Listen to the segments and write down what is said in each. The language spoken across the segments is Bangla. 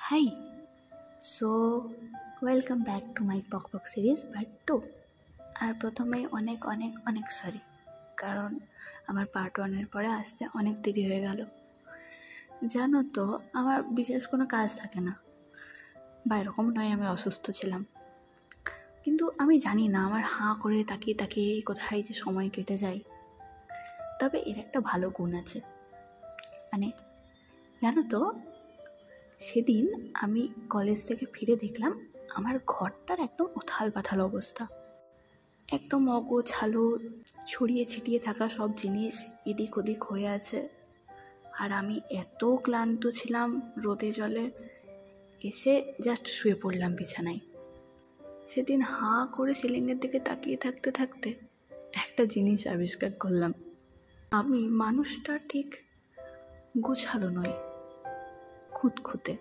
Hi, so welcome back to my Pok Pok series part 2. আর প্রথমেই অনেক অনেক অনেক সরি, কারণ আমার পার্ট 1-এর পরে আসতে অনেক দেরি হয়ে গেল। জানো তো, আমার বিশেষ কোনো কাজ থাকে না, বা এরকম নয় আমি অসুস্থ ছিলাম, কিন্তু আমি জানি না আমার হাঁ করে তাকিয়ে তাকিয়ে কোথায় যে সময় কেটে যায়। তবে এর একটা ভালো গুণ আছে, মানে জানো তো, সেদিন আমি কলেজ থেকে ফিরে দেখলাম আমার ঘরটার একদম উথাল পাথাল অবস্থা, একদম অগোছালো, ছড়িয়ে ছিটিয়ে থাকা সব জিনিস এদিক ওদিক হয়ে আছে। আর আমি এত ক্লান্ত ছিলাম, রোদে জলে এসে জাস্ট শুয়ে পড়লাম বিছানায়। সেদিন হাঁ করে সিলিংয়ের দিকে তাকিয়ে থাকতে থাকতে একটা জিনিস আবিষ্কার করলাম, আমি মানুষটা ঠিক গোছালো নয়, খুঁতখুঁতে।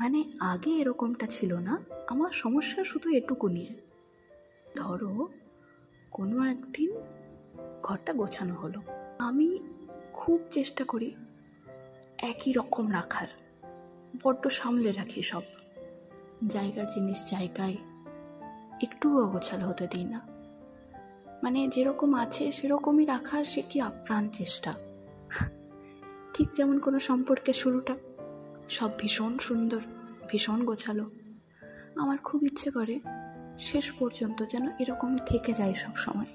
মানে আগে এরকমটা ছিল না। আমার সমস্যা শুধু এটুকু নিয়ে, ধরো কোনো একদিন ঘরটা গোছানো হলো, আমি খুব চেষ্টা করি একই রকম রাখার, বড্ড সামলে রাখি সব জায়গার জিনিস জায়গায়, একটুও অগোছালো হতে দিই না। মানে যেরকম আছে সেরকমই রাখার সে কি আপ্রাণ চেষ্টা। ঠিক যেমন কোনো সম্পর্কের শুরুটা, সব ভীষণ সুন্দর, ভীষণ গোছালো। আমার খুব ইচ্ছে করে শেষ পর্যন্ত যেন এরকমই থেকে যায় সব সময়,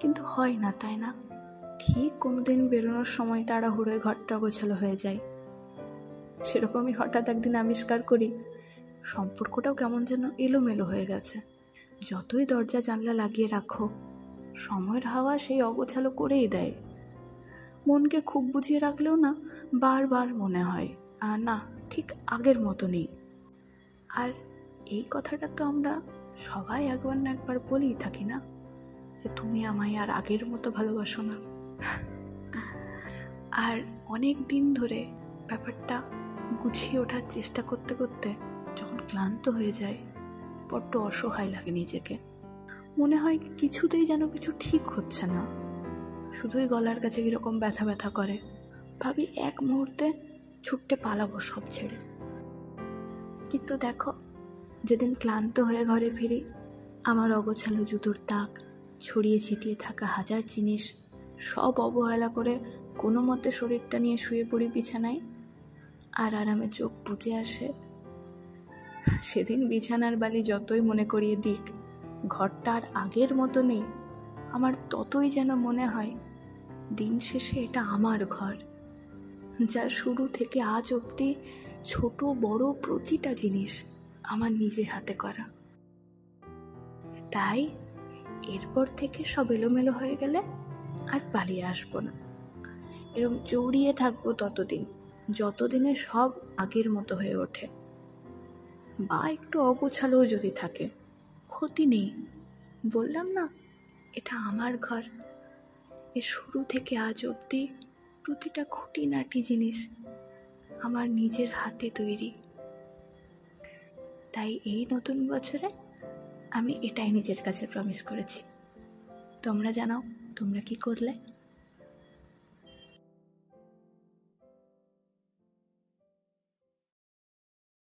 কিন্তু হয় না, তাই না? ঠিক কোনোদিন বেরোনোর সময় তাড়াহুড়োয় ঘরটা গোছালো হয়ে যায়। সেরকমই হঠাৎ একদিন আবিষ্কার করি সম্পর্কটাও কেমন যেন এলোমেলো হয়ে গেছে। যতই দরজা জানলা লাগিয়ে রাখো, সময়ের হাওয়া সেই অগোছালো করেই দেয়। মনকে খুব বুঝিয়ে রাখলেও না, বারবার মনে হয় না, ঠিক আগের মতো নেই। আর এই কথাটা তো আমরা সবাই একবার না একবার বলেই থাকি না, যে তুমি আমায় আর আগের মতো ভালোবাসো না। আর অনেক দিন ধরে ব্যাপারটা গুছিয়ে ওঠার চেষ্টা করতে করতে যখন ক্লান্ত হয়ে যায়, বড্ড অসহায় লাগে নিজেকে। মনে হয় কিছুতেই যেন কিছু ঠিক হচ্ছে না, শুধুই গলার কাছে কীরকম ব্যথা ব্যথা করে। ভাবি এক মুহূর্তে ছুটতে পালাবো সব ছেড়ে। কিন্তু দেখো, যেদিন ক্লান্ত হয়ে ঘরে ফিরি, আমার অগোছালো জুতোর তাক, ছড়িয়ে ছিটিয়ে থাকা হাজার জিনিস সব অবহেলা করে কোনো মতে শরীরটা নিয়ে শুয়ে পড়ি বিছানায়, আর আরামে চোখ বুজে আসে। সেদিন বিছানার বালি যতই মনে করিয়ে দিক ঘরটা আর আগের মতো নেই, আমার ততই যেন মনে হয় দিন শেষে এটা আমার ঘর, যা শুরু থেকে আজ অবধি ছোট বড় প্রতিটা জিনিস আমার নিজে হাতে করা। তাই এরপর থেকে সব এলোমেলো হয়ে গেলে আর পালিয়ে আসবো না, এরকম জড়িয়ে থাকবো ততদিন যতদিনে সব আগের মতো হয়ে ওঠে। বা একটু অগোছালোও যদি থাকে, ক্ষতি নেই। বললাম না, এটা আমার ঘর, এর শুরু থেকে আজ অবধি প্রতিটা খুঁটিনাটি জিনিস আমার নিজের হাতে তৈরি। তাই এই নতুন বছরে আমি এটাই নিজের কাছে প্রমিস করেছি। তোমরা জানাও তোমরা কি করলে।